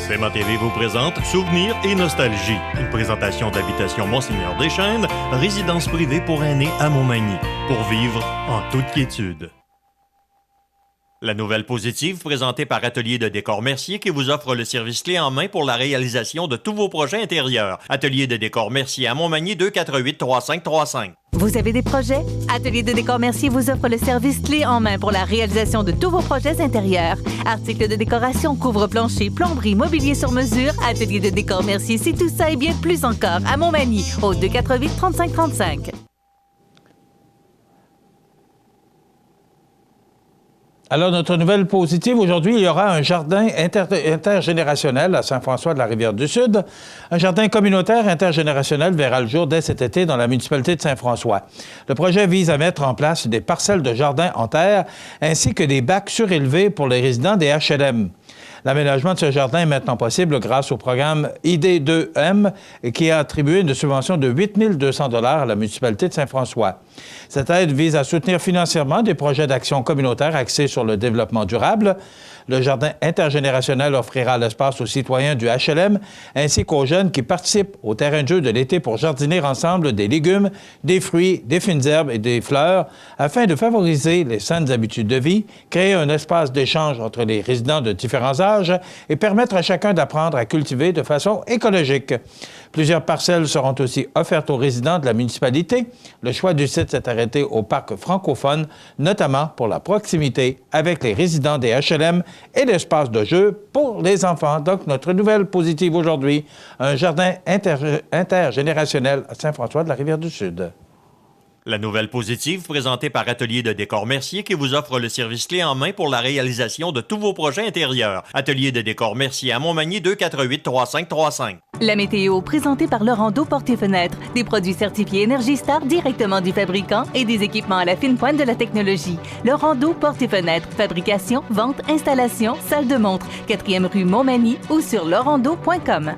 CMA TV vous présente Souvenirs et Nostalgie, une présentation d'Habitation Monseigneur Deschênes, résidence privée pour aînés à Montmagny, pour vivre en toute quiétude. La nouvelle positive présentée par Atelier de décor Mercier qui vous offre le service clé en main pour la réalisation de tous vos projets intérieurs. Atelier de décor Mercier à Montmagny 248-3535. Vous avez des projets? Atelier de décor Mercier vous offre le service clé en main pour la réalisation de tous vos projets intérieurs. Articles de décoration, couvre-plancher, plomberie, mobilier sur mesure. Atelier de décor Mercier, c'est tout ça et bien plus encore à Montmagny au 248-3535. Alors, notre nouvelle positive, aujourd'hui, il y aura un jardin intergénérationnel à Saint-François de la Rivière-du-Sud. Un jardin communautaire intergénérationnel verra le jour dès cet été dans la municipalité de Saint-François. Le projet vise à mettre en place des parcelles de jardin en terre ainsi que des bacs surélevés pour les résidents des HLM. L'aménagement de ce jardin est maintenant possible grâce au programme ID2M qui a attribué une subvention de 8 200 $ à la municipalité de Saint-François. Cette aide vise à soutenir financièrement des projets d'action communautaire axés sur le développement durable. Le jardin intergénérationnel offrira l'espace aux citoyens du HLM ainsi qu'aux jeunes qui participent au terrain de jeu de l'été pour jardiner ensemble des légumes, des fruits, des fines herbes et des fleurs afin de favoriser les saines habitudes de vie, créer un espace d'échange entre les résidents de différents âges et permettre à chacun d'apprendre à cultiver de façon écologique. Plusieurs parcelles seront aussi offertes aux résidents de la municipalité. Le choix du site s'est arrêté au parc francophone, notamment pour la proximité avec les résidents des HLM et l'espace de jeu pour les enfants. Donc, notre nouvelle positive aujourd'hui, un jardin intergénérationnel à Saint-François de la Rivière-du-Sud. La nouvelle positive présentée par Atelier de décor Mercier qui vous offre le service clé en main pour la réalisation de tous vos projets intérieurs. Atelier de décor Mercier à Montmagny 248-3535. La météo présentée par Laurando Portes et Fenêtres. Des produits certifiés Énergie Star directement du fabricant et des équipements à la fine pointe de la technologie. Laurando Portes et Fenêtres. Fabrication, vente, installation, salle de montre. 4e rue Montmagny ou sur laurando.com.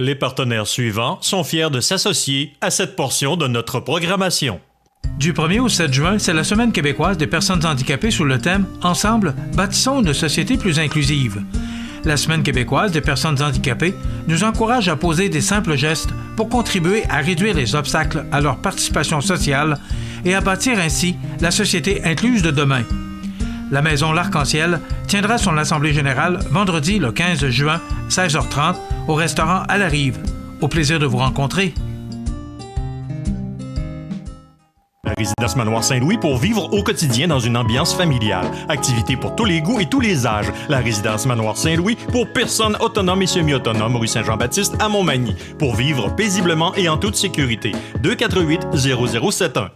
Les partenaires suivants sont fiers de s'associer à cette portion de notre programmation. Du 1er au 7 juin, c'est la Semaine québécoise des personnes handicapées sous le thème « Ensemble, bâtissons une société plus inclusive ». La Semaine québécoise des personnes handicapées nous encourage à poser des simples gestes pour contribuer à réduire les obstacles à leur participation sociale et à bâtir ainsi la société incluse de demain. La Maison L'Arc-en-Ciel tiendra son assemblée générale vendredi le 15 juin, 16h30, au restaurant à la Rive. Au plaisir de vous rencontrer. La résidence Manoir Saint-Louis pour vivre au quotidien dans une ambiance familiale. Activités pour tous les goûts et tous les âges. La résidence Manoir Saint-Louis pour personnes autonomes et semi-autonomes, rue Saint-Jean-Baptiste à Montmagny. Pour vivre paisiblement et en toute sécurité. 248-0071.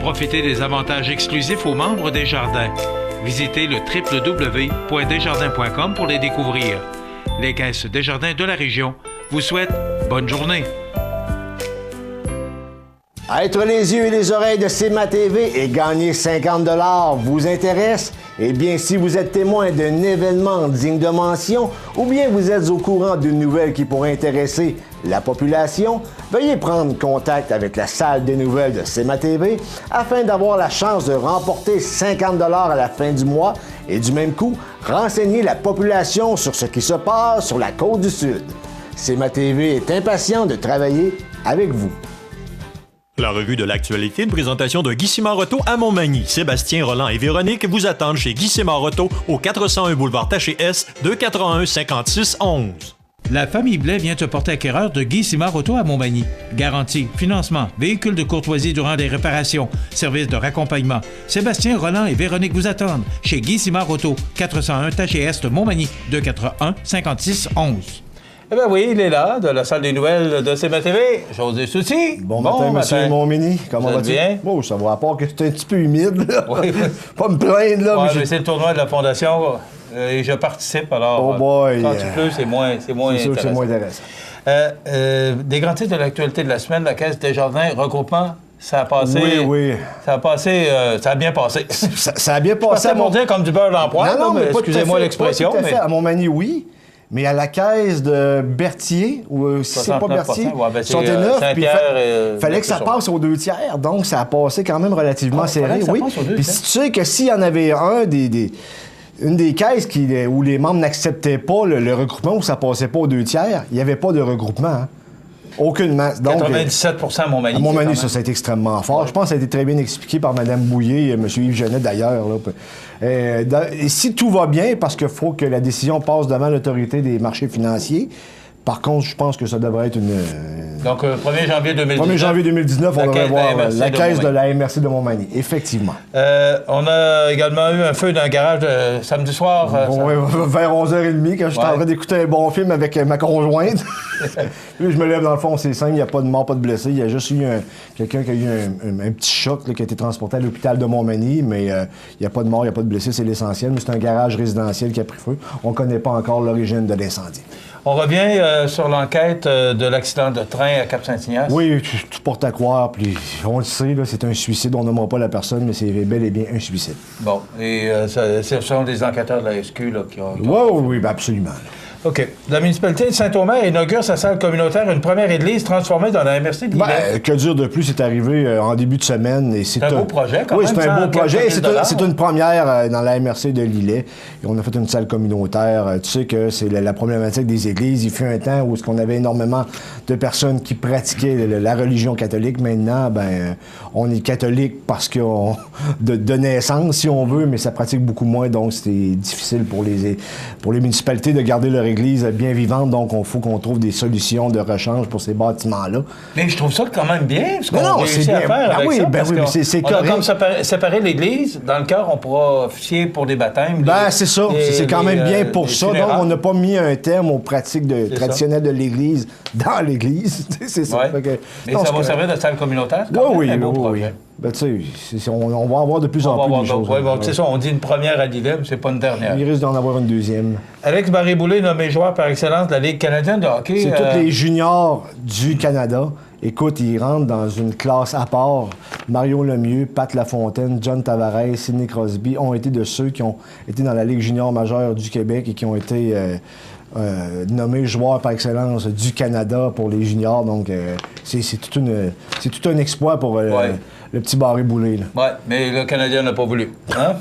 Profitez des avantages exclusifs aux membres des Jardins. Visitez le www.desjardins.com pour les découvrir. Les caisses Desjardins de la région vous souhaitent bonne journée. Être les yeux et les oreilles de CMA TV et gagner 50 $ vous intéresse? Eh bien, si vous êtes témoin d'un événement digne de mention ou bien vous êtes au courant d'une nouvelle qui pourrait intéresser la population, veuillez prendre contact avec la salle des nouvelles de CMA TV afin d'avoir la chance de remporter 50 $ à la fin du mois et du même coup, renseigner la population sur ce qui se passe sur la Côte-du-Sud. CMA TV est impatient de travailler avec vous. La revue de l'actualité, une présentation de Guy Simard-Auto à Montmagny. Sébastien, Roland et Véronique vous attendent chez Guy Simard-Auto au 401 boulevard Taché-S, 281-5611. La famille Blais vient te porter acquéreur de Guy Simard-Auto à Montmagny. Garantie, financement, véhicules de courtoisie durant les réparations, services de raccompagnement. Sébastien, Roland et Véronique vous attendent chez Guy Simard-Auto, 401 Taché-Est, Montmagny, 281-5611. Eh bien oui, il est là, de la salle des nouvelles de CMA-TV. José Soucy. Bon matin, monsieur Montmini. Comment vas-tu? Bien? Oh, ça va, à part que c'est un petit peu humide, là. Oui. Pas me plaindre, là. Ouais, mais mais c'est le tournoi de la Fondation et je participe, alors Oh boy, quand il pleut, c'est moins c'est sûr que c'est moins intéressant. Des grands titres de l'actualité de la semaine, la Caisse Desjardins, regroupement, ça a passé... Oui. Ça a passé... ça a bien passé. Ça a bien passé. Ça pour dire comme du beurre dans le poêle, Non, mais pas excusez-moi l'expression. Pas tout à fait. À Montmagny, oui. Mais à la caisse de Berthier, ou si c'est pas Berthier, ouais, 69, puis il fallait que ça passe aux 2 tiers. Donc, ça a passé quand même relativement serré. Oui. Puis si tu sais que s'il y en avait une des caisses où les membres n'acceptaient pas le regroupement, où ça passait pas aux 2 tiers, il n'y avait pas de regroupement. Hein. Aucunement. Donc, 97 à Montmagny. À Montmagny, ça a été extrêmement fort. Je pense que ça a été très bien expliqué par Mme Bouillet et M. Yves Genet, d'ailleurs. Et si tout va bien, parce qu'il faut que la décision passe devant l'autorité des marchés financiers, par contre, je pense que ça devrait être une... Donc, 1er janvier 2019. 1er janvier 2019, on devrait voir la caisse de la MRC de Montmagny, effectivement. On a également eu un feu dans un garage samedi soir. Oui, vers 11h30, quand j'étais en train d'écouter un bon film avec ma conjointe. Puis je me lève dans le fond, c'est simple, il n'y a pas de mort, pas de blessé. Il y a juste eu quelqu'un qui a eu un petit choc là, qui a été transporté à l'hôpital de Montmagny, mais il n'y a pas de mort, il n'y a pas de blessé, c'est l'essentiel. Mais c'est un garage résidentiel qui a pris feu. On ne connaît pas encore l'origine de l'incendie. On revient sur l'enquête de l'accident de train à Cap-Saint-Ignace. Oui, tout porte à croire, puis on le sait, là, c'est un suicide, on nommera pas la personne, mais c'est bel et bien un suicide. Bon, et ce sont des enquêteurs de la SQ là, qui ont... Oui, ben absolument. OK. La municipalité de Saint-Omer inaugure sa salle communautaire, une première église transformée dans la MRC de Lillet. Que dire de plus, c'est arrivé en début de semaine. C'est un beau projet, quand même. Oui, c'est un beau projet. Et c'est une première dans la MRC de Lillet. Et on a fait une salle communautaire. Tu sais que c'est la problématique des églises. Il fut un temps où on avait énormément de personnes qui pratiquaient la religion catholique. Maintenant, on est catholique parce que de naissance, si on veut, mais ça pratique beaucoup moins. Donc, c'est difficile pour les municipalités de garder leur église bien vivante, donc il faut qu'on trouve des solutions de rechange pour ces bâtiments-là. Mais je trouve ça quand même bien, ce qu'on réussit bien. à faire avec ça. C'est correct. On a comme séparé l'église. Dans le cœur, on pourra officier pour des baptêmes. C'est ça. C'est quand même bien pour ça. Donc, on n'a pas mis un terme aux pratiques traditionnelles de l'église dans l'église. C'est ça. Ouais. Mais ça va servir de salle communautaire? Oui. Ben, tu sais, on va avoir de plus en plus de choses. C'est ça, on dit une première à Lillet, mais c'est pas une dernière. Il risque d'en avoir une deuxième. Alex Barré-Boulet, nommé joueur par excellence de la Ligue canadienne de hockey. C'est tous les juniors du Canada. Écoute, ils rentrent dans une classe à part. Mario Lemieux, Pat Lafontaine, John Tavares, Sidney Crosby ont été de ceux qui ont été dans la Ligue junior majeure du Québec et qui ont été... nommé joueur par excellence du Canada pour les juniors. Donc, c'est tout un exploit pour le petit Barré-Boulet. Oui, mais le Canadien n'a pas voulu. Hein?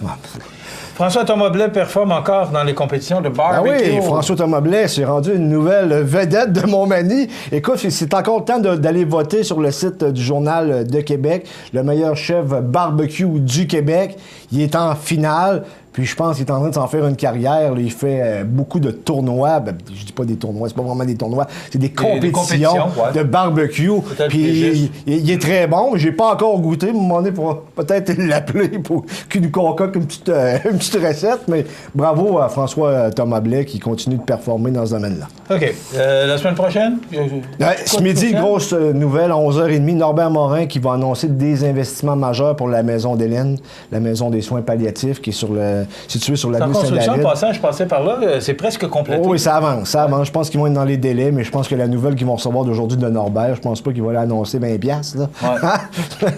François-Thomas Blais performe encore dans les compétitions de barbecue. Ah oui, François-Thomas Blais s'est rendu une nouvelle vedette de Montmagny. Écoute, c'est encore le temps d'aller voter sur le site du Journal de Québec. Le meilleur chef barbecue du Québec. Il est en finale. Puis je pense qu'il est en train de s'en faire une carrière. Là, il fait beaucoup de tournois. Je dis pas des tournois, c'est pas vraiment des tournois. C'est des compétitions de barbecue. Puis il est très bon. J'ai pas encore goûté. À un moment donné, pour peut-être l'appeler pour qu'il nous concocte une petite recette. Mais bravo à François-Thomas Blais qui continue de performer dans ce domaine-là. OK. La semaine prochaine? Ce midi, grosse nouvelle, à 11h30, Norbert Morin qui va annoncer des investissements majeurs pour la Maison d'Hélène, la Maison des soins palliatifs qui est située sur l'avenue Saint-David. En construction, en passant, je passais par là, c'est presque complété. Oui, ça avance. Je pense qu'ils vont être dans les délais, mais je pense que la nouvelle qu'ils vont recevoir d'aujourd'hui de Norbert, je pense pas qu'ils vont l'annoncer 20$. Là. Ouais.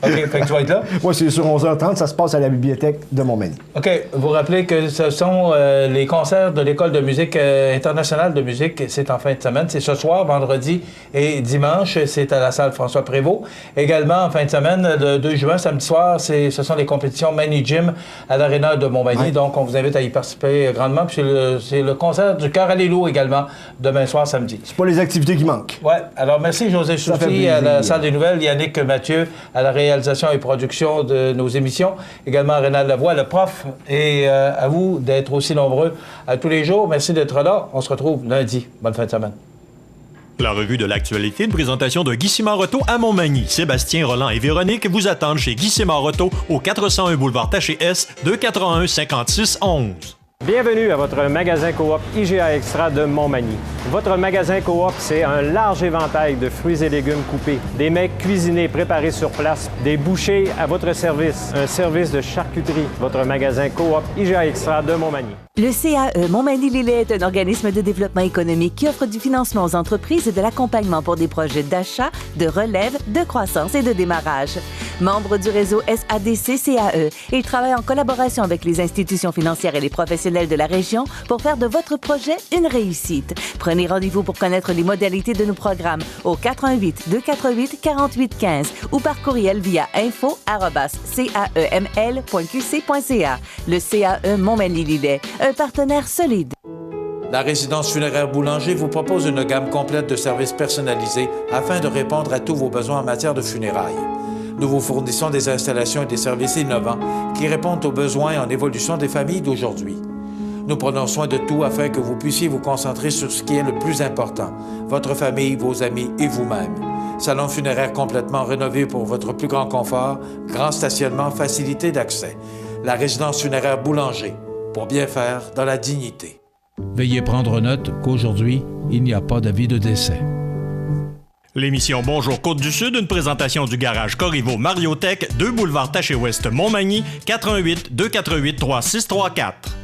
OK, fait que tu vas être là? Oui, c'est sur 11h30, ça se passe à la bibliothèque de Montmagny. OK, vous rappelez que ce sont les concerts de l'École de musique internationale de musique, c'est en fin de semaine, c'est ce soir, vendredi et dimanche, c'est à la salle François Prévost. Également, en fin de semaine, le 2 juin, samedi soir, ce sont les compétitions Mani Gym à l'Arena de Montmagny, donc on vous invite à y participer grandement. Puis c'est le concert du Cœur à l'Élo également, demain soir, samedi. C'est pas les activités qui manquent. Oui, alors merci José Soucy à la salle des nouvelles, Yannick Mathieu à la réalisation et production de nos émissions. Également Rénal Lavoie, le prof. Et à vous d'être aussi nombreux à tous les jours. Merci d'être là. On se retrouve lundi. Bonne fin de semaine. La revue de l'actualité, une présentation de Guy Simard-Auto à Montmagny. Sébastien, Roland et Véronique vous attendent chez Guy Simard-Auto au 401 boulevard Taché-Est, 281 56 11. Bienvenue à votre magasin Coop IGA Extra de Montmagny. Votre magasin Coop, c'est un large éventail de fruits et légumes coupés, des mets cuisinés préparés sur place, des bouchées à votre service, un service de charcuterie. Votre magasin Coop IGA Extra de Montmagny. Le CAE Montmagny-Lillet est un organisme de développement économique qui offre du financement aux entreprises et de l'accompagnement pour des projets d'achat, de relève, de croissance et de démarrage. Membre du réseau SADC-CAE, il travaille en collaboration avec les institutions financières et les professionnels de la région pour faire de votre projet une réussite. Prenez rendez-vous pour connaître les modalités de nos programmes au 418-248-4815 ou par courriel via info@caeml.qc.ca. Le CAE Montmagny-Lillet, un partenaire solide. La résidence funéraire Boulanger vous propose une gamme complète de services personnalisés afin de répondre à tous vos besoins en matière de funérailles. Nous vous fournissons des installations et des services innovants qui répondent aux besoins en évolution des familles d'aujourd'hui. Nous prenons soin de tout afin que vous puissiez vous concentrer sur ce qui est le plus important, votre famille, vos amis et vous-même. Salon funéraire complètement rénové pour votre plus grand confort, grand stationnement, facilité d'accès. La résidence funéraire Boulanger, pour bien faire dans la dignité. Veuillez prendre note qu'aujourd'hui, il n'y a pas d'avis de décès. L'émission Bonjour Côte-du-Sud, une présentation du garage Corriveau Mariotech, 2 boulevard Taché-Ouest Montmagny, 418-248-3634.